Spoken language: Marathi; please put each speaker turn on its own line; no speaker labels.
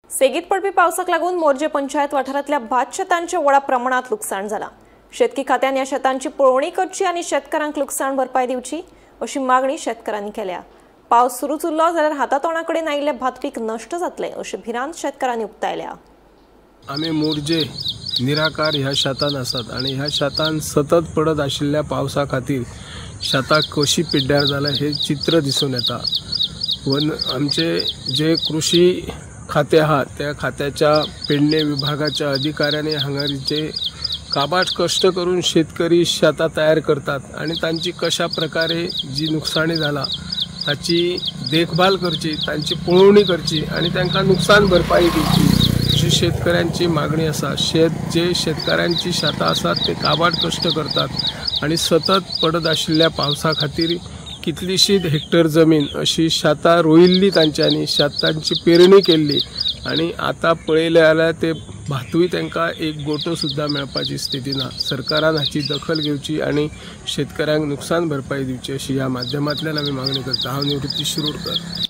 सेगीत पडपी पावसाक लागून मोर्जे पंचायत वाठारांतल्या भात शेतांचे व्हडा प्रमाणात लुकसाण जाला। शेतकी खात्यान या शेतांची पळोवणी करची आणि शेतकारांक लुकसाण भरपाई दिवची अशी मागणी शेतकारांनी केल्या। पावस सुरूच उरलो जाल्यार हातातोंडाकडेन आयिल्ले भात पीक नष्ट जातले अशें भिरांत शेतकारांनी उक्तायल्या।
आम्ही मोर्जे निराकार ह्या शेतान आसात आणि ह्या शेतान सतत पडत आशिल्ल्या पावसा खातीर शेतां कशी पिड्ड्यार जाला हे चित्र दिसून येता। वन आमचे जे कृषी खाते आहात त्या खात्याच्या पेडणे विभागाच्या अधिकाऱ्यांनी हांगाचे काबाड कष्ट करून शेतकरी शेतां तयार करतात आणि तांची कशा प्रकारे जी नुकसानी जाला ताची देखभाल करची, तांची पळोवणी करची आणि तांकां नुकसान भरपाई दिवची अशी शेतकऱ्यांची मागणी आसा। जे शेतकऱ्यांची शेतां आसात ते काबाड कष्ट करतात आणि सतत पडत आशिल्ल्या पावसा खातीर कितलीशीच हेक्टर जमीन अशी शेतां रोयिल्ली तांच्यांनी शेतांची पेरणी केल्ली आणि आता पळयले जाल्यार ते भातूय तांकां एक गोटो सुद्दां मेळपाची स्थिती ना। सरकारान हाची दखल घेवची आणि शेतकऱ्यांक नुकसान भरपाई दिवची अशी ह्या माध्यमांतल्यान आमी मागणी करता। हांव निवृत्ती शिरोडकर।